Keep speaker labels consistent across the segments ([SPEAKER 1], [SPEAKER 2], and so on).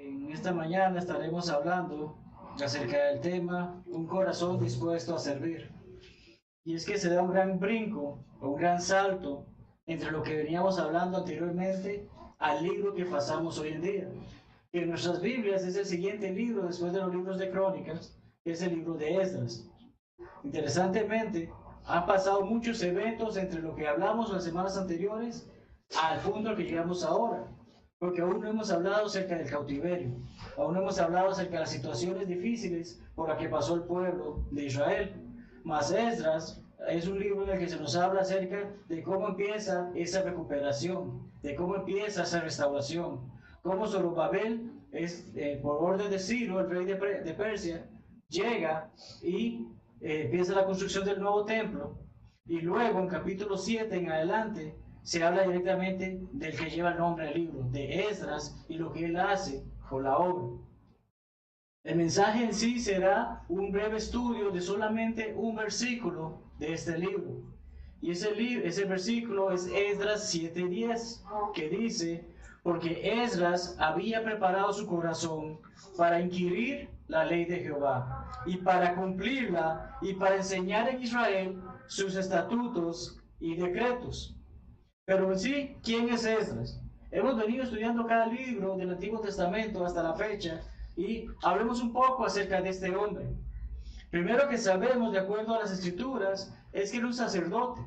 [SPEAKER 1] En esta mañana estaremos hablando acerca del tema un corazón dispuesto a servir. Y es que se da un gran brinco o un gran salto entre lo que veníamos hablando anteriormente al libro que pasamos hoy en día. Que en nuestras Biblias es el siguiente libro después de los libros de Crónicas, que es el libro de Esdras. Interesantemente, han pasado muchos eventos entre lo que hablamos las semanas anteriores al punto al que llegamos ahora. Porque aún no hemos hablado acerca del cautiverio, aún no hemos hablado acerca de las situaciones difíciles por las que pasó el pueblo de Israel. Mas Esdras es un libro en el que se nos habla acerca de cómo empieza esa recuperación, de cómo empieza esa restauración, cómo Zorobabel, por orden de Ciro, el rey de Persia, llega y empieza la construcción del nuevo templo, y luego en capítulo 7 en adelante se habla directamente del que lleva el nombre del libro, de Esdras, y lo que él hace con la obra. El mensaje en sí será un breve estudio de solamente un versículo de este libro. Y ese versículo es Esdras 7:10, que dice: porque Esdras había preparado su corazón para inquirir la ley de Jehová, y para cumplirla, y para enseñar en Israel sus estatutos y decretos. Pero en sí, ¿quién es Esdras? Hemos venido estudiando cada libro del Antiguo Testamento hasta la fecha y hablemos un poco acerca de este hombre. Primero que sabemos, de acuerdo a las Escrituras, es que era un sacerdote.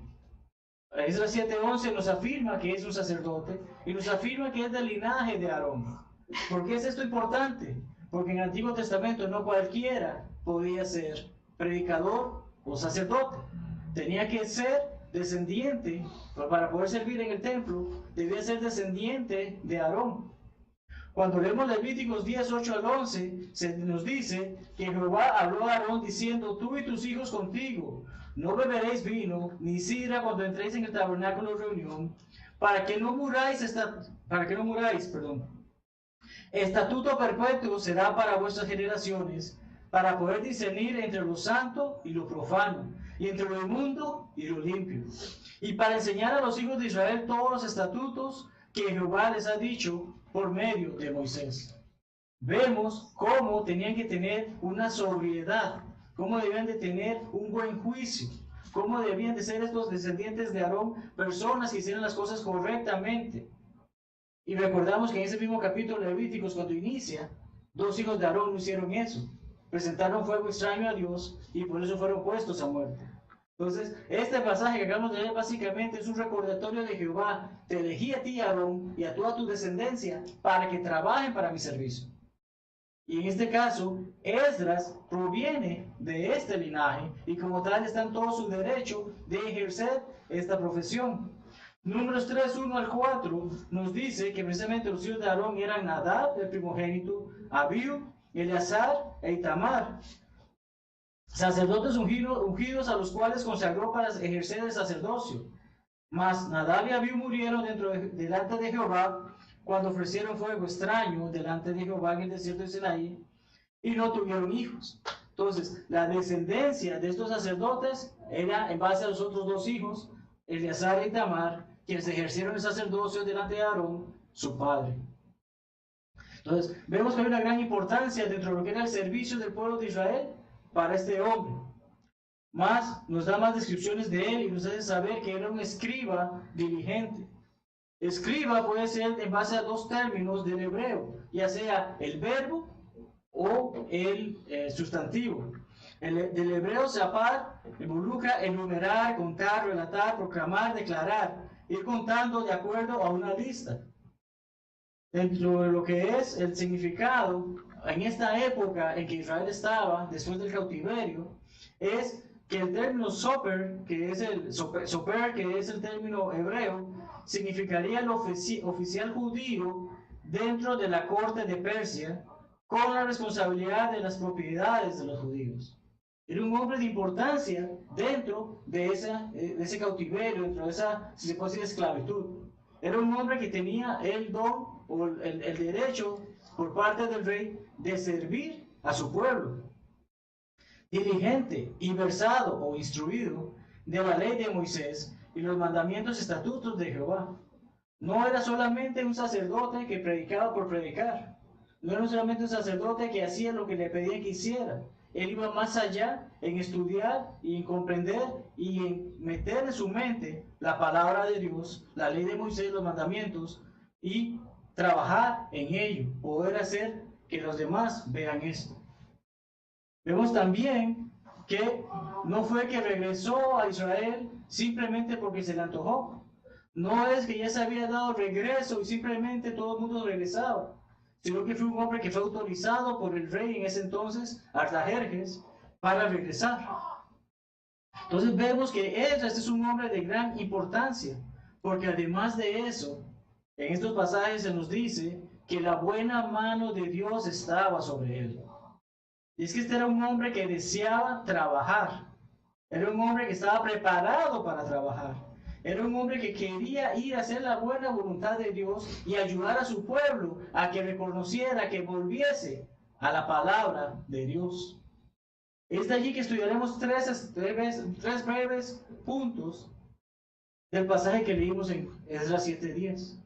[SPEAKER 1] Esdras 7:11 nos afirma que es un sacerdote y nos afirma que es del linaje de Aarón. ¿Por qué es esto importante? Porque en el Antiguo Testamento no cualquiera podía ser predicador o sacerdote. Tenía que ser descendiente, para poder servir en el templo, debía ser descendiente de Aarón. Cuando leemos Levíticos 10:8-11, se nos dice que Jehová habló a Aarón diciendo: tú y tus hijos contigo no beberéis vino ni sidra cuando entréis en el tabernáculo de reunión, para que no muráis. Estatuto perpetuo será para vuestras generaciones, para poder discernir entre lo santo y lo profano, y entre lo inmundo y lo limpio, y para enseñar a los hijos de Israel todos los estatutos que Jehová les ha dicho por medio de Moisés. Vemos cómo tenían que tener una sobriedad, cómo debían de tener un buen juicio, cómo debían de ser estos descendientes de Aarón personas que hicieran las cosas correctamente. Y recordamos que en ese mismo capítulo de Levíticos, cuando inicia, dos hijos de Aarón no hicieron eso. Presentaron fuego extraño a Dios y por eso fueron puestos a muerte. Entonces, este pasaje que acabamos de leer básicamente es un recordatorio de Jehová: te elegí a ti, Aarón, y a toda tu descendencia para que trabajen para mi servicio. Y en este caso, Esdras proviene de este linaje y como tal está en todo su derecho de ejercer esta profesión. Números 3:1-4 nos dice que precisamente los hijos de Aarón eran Nadab, el primogénito, Abiú, Eleazar e Itamar, sacerdotes ungidos a los cuales consagró para ejercer el sacerdocio. Mas Nadab y Abiú murieron delante de Jehová cuando ofrecieron fuego extraño delante de Jehová en el desierto de Sinaí, y no tuvieron hijos. Entonces, la descendencia de estos sacerdotes era en base a los otros dos hijos, Eleazar y Itamar, quienes ejercieron el sacerdocio delante de Aarón, su padre. Entonces, vemos que hay una gran importancia dentro de lo que era el servicio del pueblo de Israel para este hombre. Más, nos da más descripciones de él y nos hace saber que era un escriba diligente. Escriba puede ser en base a dos términos del hebreo, ya sea el verbo o el sustantivo. Del hebreo sapar involucra enumerar, contar, relatar, proclamar, declarar, ir contando de acuerdo a una lista. Dentro de lo que es el significado en esta época en que Israel estaba después del cautiverio, es que el término soper, que es el término hebreo, significaría el oficial judío dentro de la corte de Persia, con la responsabilidad de las propiedades de los judíos. Era un hombre de importancia dentro de ese cautiverio, dentro de esa, si se puede decir, esclavitud. Era un hombre que tenía el don o el derecho por parte del rey de servir a su pueblo. Diligente y versado o instruido de la ley de Moisés y los mandamientos y estatutos de Jehová. No era solamente un sacerdote que predicaba por predicar. No era solamente un sacerdote que hacía lo que le pedían que hiciera. Él iba más allá en estudiar y en comprender y en meter en su mente la palabra de Dios, la ley de Moisés, los mandamientos, y trabajar en ello, poder hacer que los demás vean esto. Vemos también que no fue que regresó a Israel simplemente porque se le antojó. No es que ya se había dado regreso y simplemente todo el mundo regresaba, sino que fue un hombre que fue autorizado por el rey en ese entonces, Artajerjes, para regresar. Entonces vemos que Esdras es un hombre de gran importancia, porque además de eso, en estos pasajes se nos dice que la buena mano de Dios estaba sobre él. Y es que este era un hombre que deseaba trabajar. Era un hombre que estaba preparado para trabajar. Era un hombre que quería ir a hacer la buena voluntad de Dios y ayudar a su pueblo a que reconociera, que volviese a la palabra de Dios. Es de allí que estudiaremos tres breves puntos del pasaje que leímos en Esdras 7:10.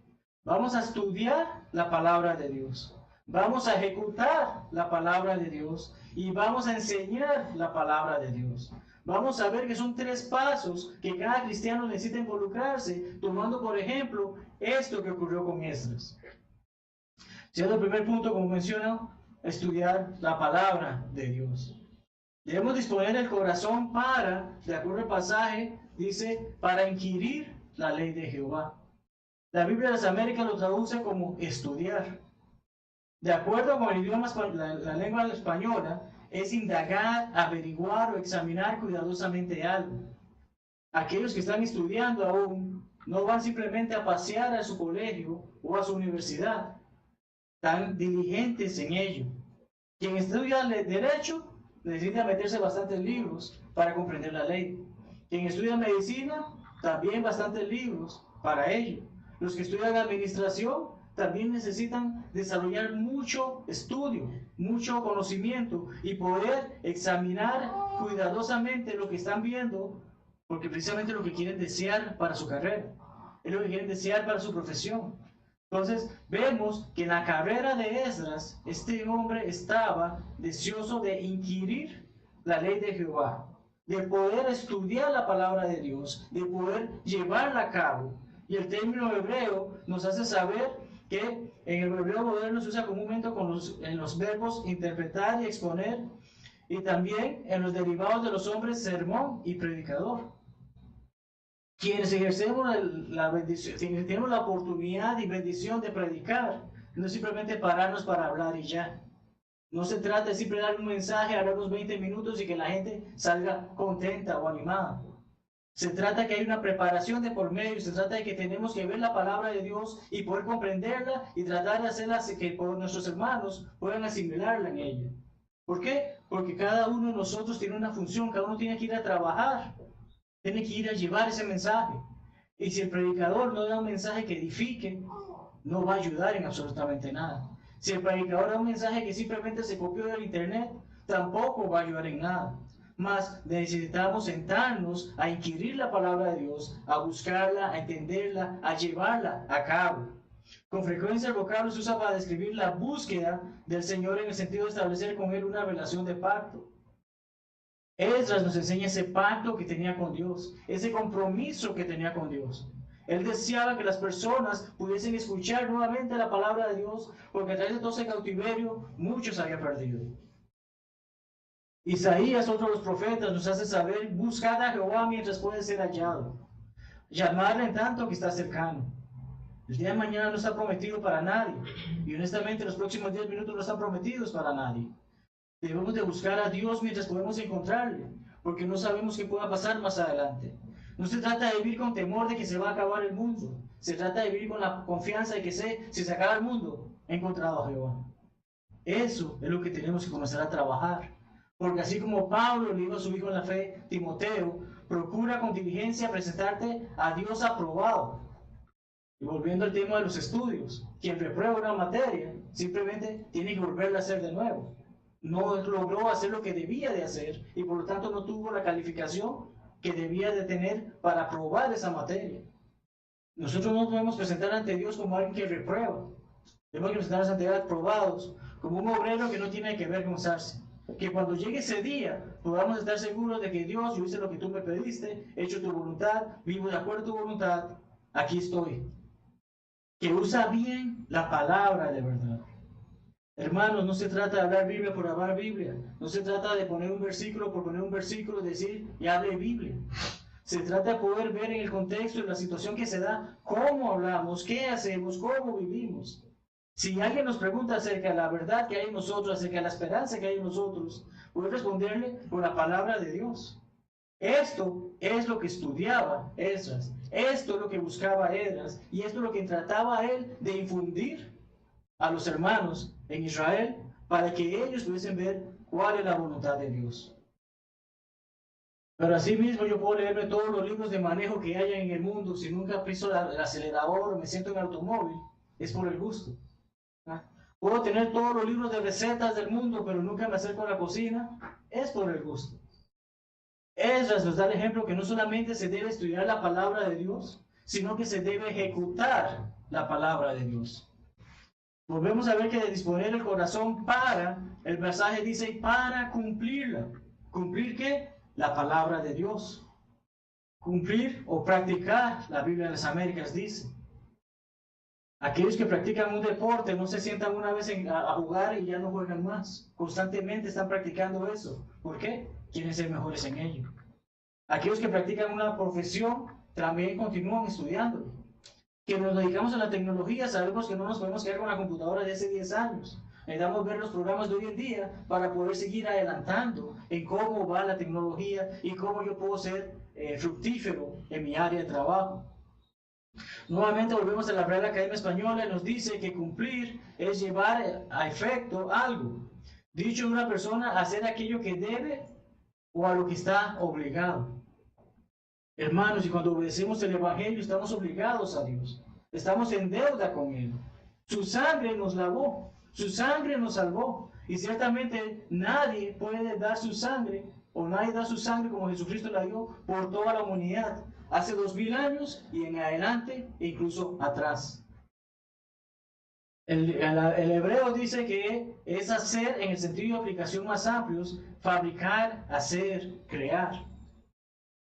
[SPEAKER 1] Vamos a estudiar la palabra de Dios. Vamos a ejecutar la palabra de Dios y vamos a enseñar la palabra de Dios. Vamos a ver que son 3 pasos que cada cristiano necesita involucrarse, tomando por ejemplo esto que ocurrió con Esdras. Siendo el primer punto, como menciono, estudiar la palabra de Dios. Debemos disponer el corazón para, de acuerdo al pasaje, dice, para inquirir la ley de Jehová. La Biblia de las Américas lo traduce como estudiar. De acuerdo con el idioma, la lengua española, es indagar, averiguar o examinar cuidadosamente algo. Aquellos que están estudiando aún no van simplemente a pasear a su colegio o a su universidad, están diligentes en ello. Quien estudia derecho necesita meterse bastantes libros para comprender la ley. Quien estudia medicina, también bastantes libros para ello. Los que estudian administración también necesitan desarrollar mucho estudio, mucho conocimiento y poder examinar cuidadosamente lo que están viendo, porque precisamente lo que quieren desear para su carrera, es lo que quieren desear para su profesión. Entonces vemos que en la carrera de Esdras, este hombre estaba deseoso de inquirir la ley de Jehová, de poder estudiar la palabra de Dios, de poder llevarla a cabo. Y el término hebreo nos hace saber que en el hebreo moderno se usa comúnmente en los verbos interpretar y exponer, y también en los derivados de los hombres sermón y predicador. Quienes ejercemos la bendición, tenemos la oportunidad y bendición de predicar, no simplemente pararnos para hablar y ya. No se trata de simplemente dar un mensaje, hablar unos 20 minutos y que la gente salga contenta o animada. Se trata que hay una preparación de por medio, se trata de que tenemos que ver la palabra de Dios y poder comprenderla y tratar de hacerla que nuestros hermanos puedan asimilarla en ella. ¿Por qué? Porque cada uno de nosotros tiene una función, cada uno tiene que ir a trabajar, tiene que ir a llevar ese mensaje. Y si el predicador no da un mensaje que edifique, no va a ayudar en absolutamente nada. Si el predicador da un mensaje que simplemente se copió del internet, tampoco va a ayudar en nada. Mas necesitamos sentarnos a inquirir la palabra de Dios, a buscarla, a entenderla, a llevarla a cabo. Con frecuencia el vocablo se usa para describir la búsqueda del Señor en el sentido de establecer con Él una relación de pacto. Esdras nos enseña ese pacto que tenía con Dios, ese compromiso que tenía con Dios. Él deseaba que las personas pudiesen escuchar nuevamente la palabra de Dios, porque a través de todo ese cautiverio muchos habían perdido. Isaías, otro de los profetas, nos hace saber: buscad a Jehová mientras puede ser hallado, llamarle en tanto que está cercano. El día de mañana no está prometido para nadie, y honestamente los próximos 10 minutos no están prometidos para nadie. Debemos de buscar a Dios mientras podemos encontrarle, porque no sabemos qué pueda pasar más adelante. No se trata de vivir con temor de que se va a acabar el mundo. Se trata de vivir con la confianza de que si se acaba el mundo, he encontrado a Jehová. Eso es lo que tenemos que comenzar a trabajar. Porque así como Pablo le dijo a su hijo en la fe, Timoteo, procura con diligencia presentarte a Dios aprobado. Y volviendo al tema de los estudios, quien reprueba una materia simplemente tiene que volverla a hacer de nuevo. No logró hacer lo que debía de hacer y por lo tanto no tuvo la calificación que debía de tener para aprobar esa materia. Nosotros no podemos presentar ante Dios como alguien que reprueba. Tenemos que presentar la santidad probados, como un obrero que no tiene que avergonzarse. Que cuando llegue ese día podamos estar seguros de que Dios, yo hice lo que tú me pediste, he hecho tu voluntad, vivo de acuerdo a tu voluntad, aquí estoy. Que usa bien la palabra de verdad. Hermanos, no se trata de hablar Biblia por hablar Biblia. No se trata de poner un versículo por poner un versículo y decir, ya hable Biblia. Se trata de poder ver en el contexto y la situación que se da, cómo hablamos, qué hacemos, cómo vivimos. Si alguien nos pregunta acerca de la verdad que hay en nosotros, acerca de la esperanza que hay en nosotros, puede responderle con la palabra de Dios. Esto es lo que estudiaba Esdras, esto es lo que buscaba Esdras, y esto es lo que trataba él de infundir a los hermanos en Israel para que ellos pudiesen ver cuál es la voluntad de Dios. Pero así mismo yo puedo leerme todos los libros de manejo que haya en el mundo, si nunca piso el acelerador o me siento en el automóvil, es por el gusto. Puedo tener todos los libros de recetas del mundo, pero nunca me acerco a la cocina, es por el gusto. Esdras nos da el ejemplo que no solamente se debe estudiar la palabra de Dios, sino que se debe ejecutar la palabra de Dios. Volvemos a ver que de disponer el corazón para, el mensaje dice, para cumplirla. ¿Cumplir qué? La palabra de Dios. Cumplir o practicar, la Biblia de las Américas dice. Aquellos que practican un deporte no se sientan una vez a jugar y ya no juegan más. Constantemente están practicando eso. ¿Por qué? Quieren ser mejores en ello. Aquellos que practican una profesión también continúan estudiando. Que nos dedicamos a la tecnología, sabemos que no nos podemos quedar con la computadora de hace 10 años. Necesitamos ver los programas de hoy en día para poder seguir adelantando en cómo va la tecnología y cómo yo puedo ser fructífero en mi área de trabajo. Nuevamente volvemos a la Real Academia Española y nos dice que cumplir es llevar a efecto algo. Dicho de una persona, hacer aquello que debe o a lo que está obligado. Hermanos, y cuando obedecemos el Evangelio estamos obligados a Dios. Estamos en deuda con Él. Su sangre nos lavó, su sangre nos salvó. Y ciertamente nadie puede dar su sangre, o nadie da su sangre como Jesucristo la dio por toda la humanidad. Hace 2000 años y en adelante e incluso atrás. El hebreo dice que es hacer en el sentido de aplicación más amplios, fabricar, hacer, crear.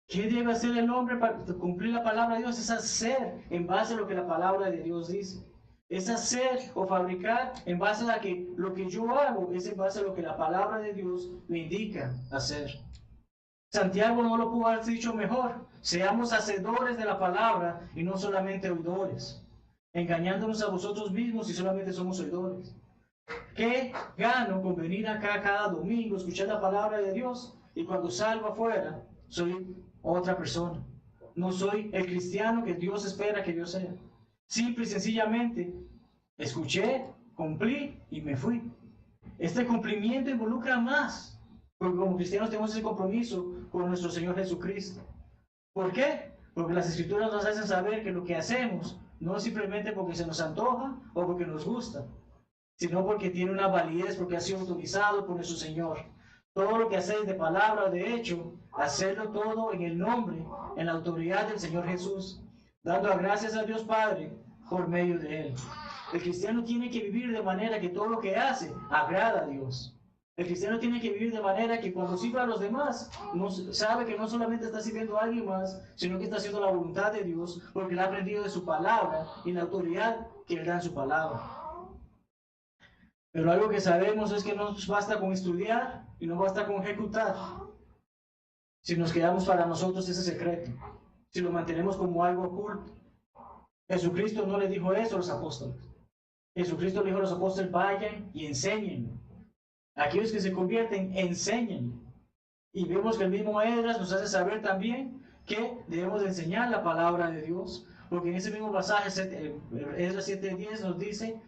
[SPEAKER 1] ¿Qué debe hacer el hombre para cumplir la palabra de Dios? Es hacer en base a lo que la palabra de Dios dice. Es hacer o fabricar en base a que lo que yo hago es en base a lo que la palabra de Dios me indica hacer. Santiago no lo pudo haber dicho mejor. Seamos hacedores de la palabra y no solamente oidores, engañándonos a vosotros mismos si solamente somos oidores. ¿Qué gano con venir acá cada domingo, escuchar la palabra de Dios y cuando salgo afuera soy otra persona? No soy el cristiano que Dios espera que yo sea. Simple y sencillamente escuché, cumplí y me fui. Este cumplimiento involucra más, porque como cristianos tenemos ese compromiso con nuestro Señor Jesucristo. ¿Por qué? Porque las Escrituras nos hacen saber que lo que hacemos no es simplemente porque se nos antoja o porque nos gusta, sino porque tiene una validez, porque ha sido autorizado por nuestro Señor. Todo lo que hacéis de palabra o de hecho, hacerlo todo en el nombre, en la autoridad del Señor Jesús, dando gracias a Dios Padre por medio de Él. El cristiano tiene que vivir de manera que todo lo que hace agrada a Dios. El cristiano tiene que vivir de manera que cuando sirva a los demás, sabe que no solamente está sirviendo a alguien más, sino que está haciendo la voluntad de Dios, porque él ha aprendido de su palabra y la autoridad que él da en su palabra. Pero algo que sabemos es que no nos basta con estudiar y no basta con ejecutar. Si nos quedamos para nosotros ese secreto, si lo mantenemos como algo oculto. Jesucristo no le dijo eso a los apóstoles. Jesucristo le dijo a los apóstoles, vayan y enseñen. Aquellos que se convierten, enseñen. Y vemos que el mismo Esdras nos hace saber también que debemos de enseñar la palabra de Dios. Porque en ese mismo pasaje, Esdras 7:10 nos dice,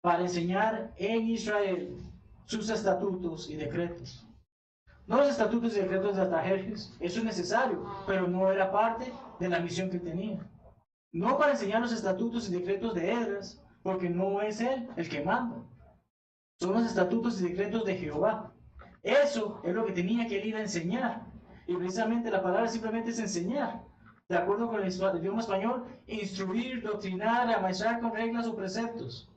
[SPEAKER 1] para enseñar en Israel sus estatutos y decretos. No los estatutos y decretos de Artajerjes, eso es necesario, pero no era parte de la misión que tenía. No para enseñar los estatutos y decretos de Esdras, porque no es él el que manda. Son los estatutos y decretos de Jehová. Eso es lo que tenía que ir a enseñar. Y precisamente la palabra simplemente es enseñar. De acuerdo con el idioma español, instruir, doctrinar, amaestrar con reglas o preceptos.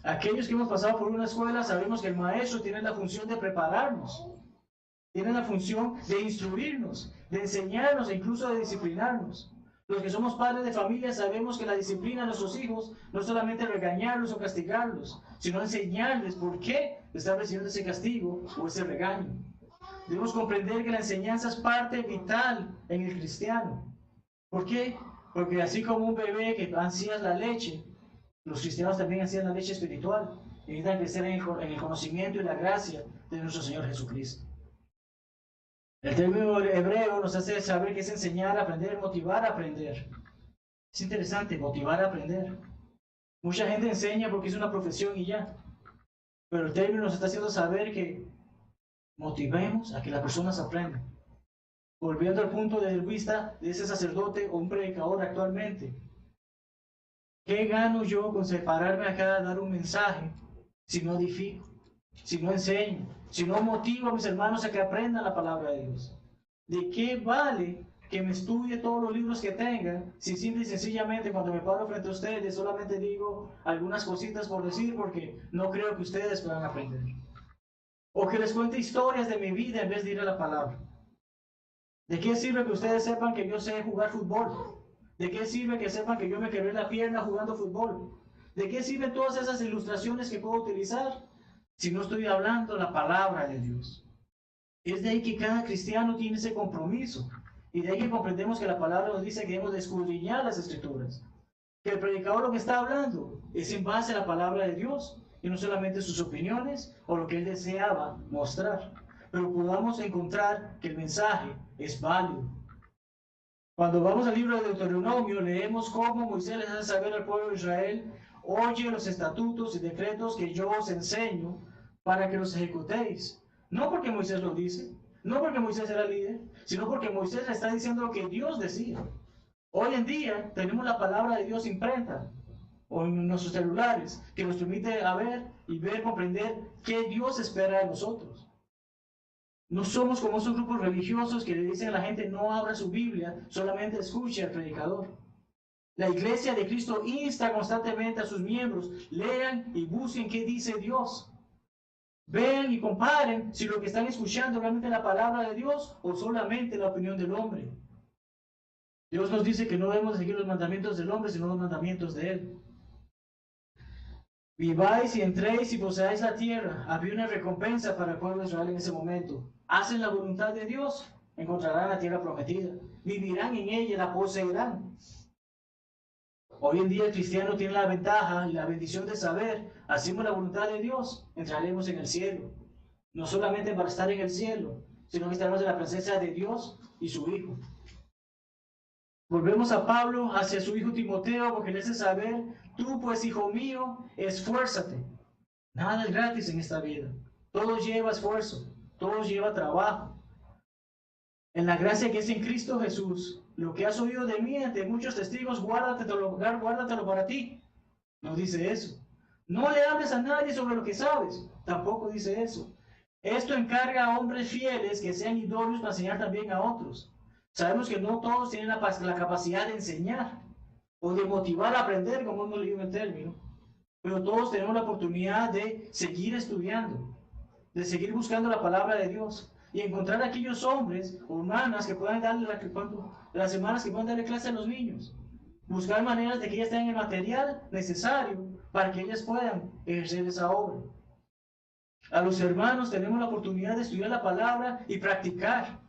[SPEAKER 1] Aquellos que hemos pasado por una escuela sabemos que el maestro tiene la función de prepararnos, tiene la función de instruirnos, de enseñarnos e incluso de disciplinarnos. Los que somos padres de familia sabemos que la disciplina a nuestros hijos no es solamente regañarlos o castigarlos, sino enseñarles por qué están recibiendo ese castigo o ese regaño. Debemos comprender que la enseñanza es parte vital en el cristiano. ¿Por qué? Porque así como un bebé que ansía la leche, los cristianos también ansían la leche espiritual y necesitan crecer en el conocimiento y la gracia de nuestro Señor Jesucristo. El término hebreo nos hace saber que es enseñar, aprender, motivar a aprender. Es interesante, motivar a aprender. Mucha gente enseña porque es una profesión y ya. Pero el término nos está haciendo saber que motivemos a que las personas aprendan. Volviendo al punto de vista de ese sacerdote o un predicador actualmente. ¿Qué gano yo con separarme acá a dar un mensaje si no edifico, si no enseño, si no motivo a mis hermanos a que aprendan la palabra de Dios? ¿De qué vale que me estudie todos los libros que tenga si simple y sencillamente cuando me paro frente a ustedes solamente digo algunas cositas por decir porque no creo que ustedes puedan aprender? O que les cuente historias de mi vida en vez de ir a la palabra. ¿De qué sirve que ustedes sepan que yo sé jugar fútbol? ¿De qué sirve que sepan que yo me quebré la pierna jugando fútbol? ¿De qué sirven todas esas ilustraciones que puedo utilizar si no estoy hablando la palabra de Dios? Es de ahí que cada cristiano tiene ese compromiso. Y de ahí que comprendemos que la palabra nos dice que debemos de escudriñar las Escrituras. Que el predicador lo que está hablando es en base a la palabra de Dios y no solamente sus opiniones o lo que él deseaba mostrar. Pero podamos encontrar que el mensaje es válido. Cuando vamos al libro de Deuteronomio, leemos cómo Moisés les hace saber al pueblo de Israel: oye los estatutos y decretos que yo os enseño para que los ejecutéis. No porque Moisés lo dice, no porque Moisés era líder, sino porque Moisés le está diciendo lo que Dios decía. Hoy en día tenemos la palabra de Dios imprenta o en nuestros celulares, que nos permite ver y comprender qué Dios espera de nosotros. No somos como esos grupos religiosos que le dicen a la gente: no abra su Biblia, solamente escuche al predicador. La iglesia de Cristo insta constantemente a sus miembros: lean y busquen qué dice Dios. Vean y comparen si lo que están escuchando realmente es la palabra de Dios o solamente la opinión del hombre. Dios nos dice que no debemos seguir los mandamientos del hombre, sino los mandamientos de Él. Viváis y entréis y poseáis la tierra. Había una recompensa para el pueblo de Israel en ese momento. Hacen la voluntad de Dios, encontrarán la tierra prometida. Vivirán en ella, la poseerán. Hoy en día el cristiano tiene la ventaja y la bendición de saber: hacemos la voluntad de Dios, entraremos en el cielo. No solamente para estar en el cielo, sino que estaremos en la presencia de Dios y su Hijo. Volvemos a Pablo hacia su hijo Timoteo, porque le hace saber: tú pues, hijo mío, esfuérzate. Nada es gratis en esta vida. Todo lleva esfuerzo, todo lleva trabajo. En la gracia que es en Cristo Jesús, lo que has oído de mí ante muchos testigos, guárdatelo para ti. No dice eso. No le hables a nadie sobre lo que sabes. Tampoco dice eso. Esto encarga a hombres fieles que sean idóneos para enseñar también a otros. Sabemos que no todos tienen la capacidad de enseñar o de motivar a aprender, como hemos leído en el término. Pero todos tenemos la oportunidad de seguir estudiando, de seguir buscando la palabra de Dios y encontrar aquellos hombres o hermanas que puedan darle las semanas que puedan darle clase a los niños. Buscar maneras de que ellas tengan el material necesario para que ellas puedan ejercer esa obra. A los hermanos tenemos la oportunidad de estudiar la palabra y practicar.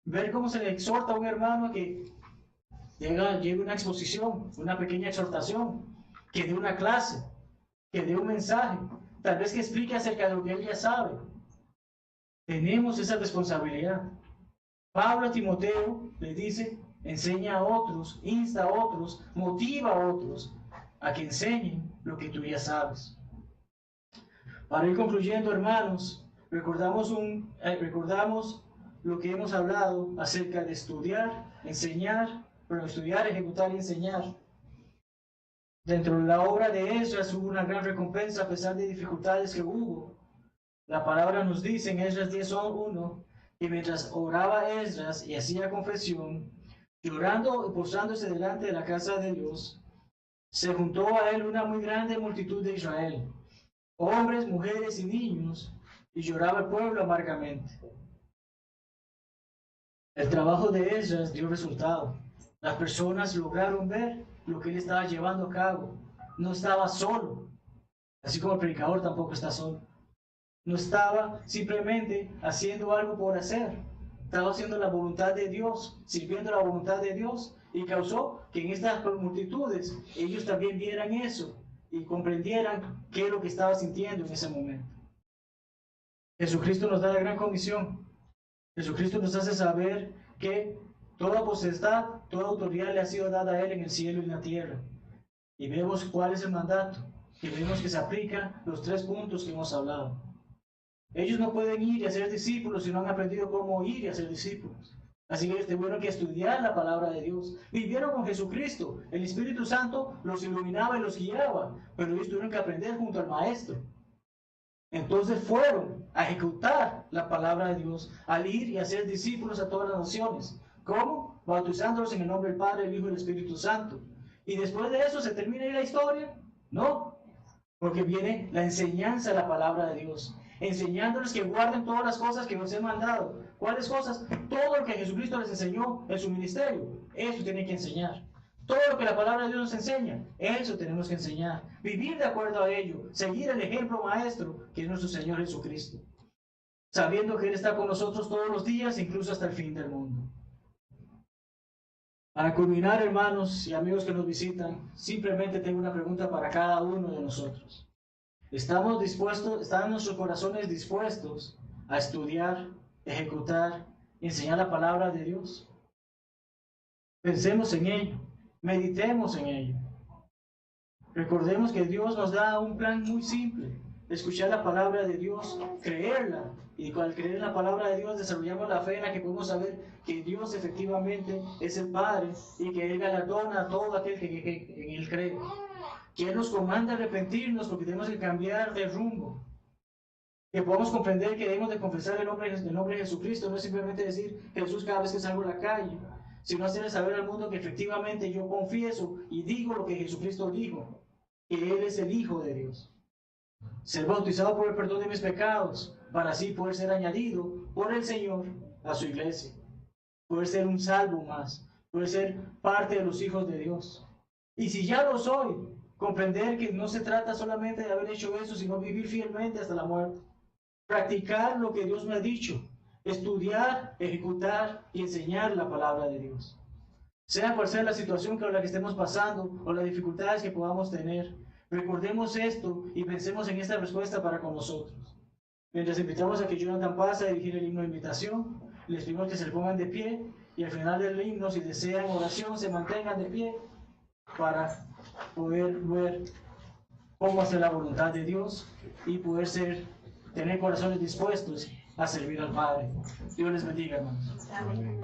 [SPEAKER 1] Ver cómo se le exhorta a un hermano que lleve una exposición, una pequeña exhortación, que dé una clase, que dé un mensaje, tal vez que explique acerca de lo que él ya sabe. Tenemos esa responsabilidad. Pablo a Timoteo le dice: enseña a otros, insta a otros, motiva a otros a que enseñen lo que tú ya sabes. Para ir concluyendo, hermanos, recordamos lo que hemos hablado acerca de estudiar, estudiar, ejecutar y enseñar. Dentro de la obra de Esdras hubo una gran recompensa a pesar de dificultades que hubo. La palabra nos dice en Esdras 10:1 que mientras oraba Esdras y hacía confesión, llorando y postrándose delante de la casa de Dios, se juntó a él una muy grande multitud de Israel. hombres, mujeres y niños, y lloraba el pueblo amargamente. El trabajo de Esdras dio resultado. Las personas lograron ver lo que él estaba llevando a cabo. No estaba solo, así como el predicador tampoco está solo. No estaba simplemente haciendo algo por hacer. Estaba haciendo la voluntad de Dios, sirviendo la voluntad de Dios, y causó que en estas multitudes ellos también vieran eso y comprendieran qué es lo que estaba sintiendo en ese momento. Jesucristo nos da la gran comisión. Jesucristo nos hace saber que toda potestad, toda autoridad le ha sido dada a Él en el cielo y en la tierra. Y vemos cuál es el mandato, y vemos que se aplican los 3 puntos que hemos hablado. Ellos no pueden ir y hacer discípulos si no han aprendido cómo ir y hacer discípulos. Así que ellos tuvieron que estudiar la palabra de Dios. Vivieron con Jesucristo. El Espíritu Santo los iluminaba y los guiaba, pero ellos tuvieron que aprender junto al Maestro. Entonces fueron a ejecutar la palabra de Dios, al ir y hacer discípulos a todas las naciones. ¿Cómo? Bautizándolos en el nombre del Padre, del Hijo y del Espíritu Santo. ¿Y después de eso se termina ahí la historia? No, porque viene la enseñanza de la palabra de Dios, enseñándoles que guarden todas las cosas que nos he mandado. ¿Cuáles cosas? Todo lo que Jesucristo les enseñó en su ministerio, eso tienen que enseñar. Todo lo que la palabra de Dios nos enseña, eso tenemos que enseñar. Vivir de acuerdo a ello, seguir el ejemplo maestro que es nuestro Señor Jesucristo, sabiendo que Él está con nosotros todos los días, incluso hasta el fin del mundo. Para culminar, hermanos y amigos que nos visitan, simplemente tengo una pregunta para cada uno de nosotros. ¿Están nuestros corazones dispuestos a estudiar, ejecutar, enseñar la palabra de Dios? Pensemos en ello, meditemos en ello. Recordemos que Dios nos da un plan muy simple: escuchar la palabra de Dios, creerla, y al creer en la palabra de Dios desarrollamos la fe en la que podemos saber que Dios efectivamente es el Padre y que Él galardona a todo aquel que en Él cree. Que Él nos comanda a arrepentirnos porque tenemos que cambiar de rumbo. Que podamos comprender que debemos de confesar el nombre de Jesucristo, no es simplemente decir Jesús cada vez que salgo a la calle, sino hacerle saber al mundo que efectivamente yo confieso y digo lo que Jesucristo dijo, que Él es el Hijo de Dios. Ser bautizado por el perdón de mis pecados, para así poder ser añadido por el Señor a su iglesia. Poder ser un salvo más, poder ser parte de los hijos de Dios. Y si ya lo soy, comprender que no se trata solamente de haber hecho eso, sino vivir fielmente hasta la muerte. Practicar lo que Dios me ha dicho, estudiar, ejecutar y enseñar la palabra de Dios. Sea cual sea la situación con la que estemos pasando o las dificultades que podamos tener, recordemos esto y pensemos en esta respuesta para con nosotros. Mientras invitamos a que Jonathan pase a dirigir el himno de invitación, les pedimos que se pongan de pie y al final del himno, si desean oración, se mantengan de pie para poder ver cómo hacer la voluntad de Dios y poder tener corazones dispuestos a servir al Padre. Dios les bendiga, hermanos.
[SPEAKER 2] Amén.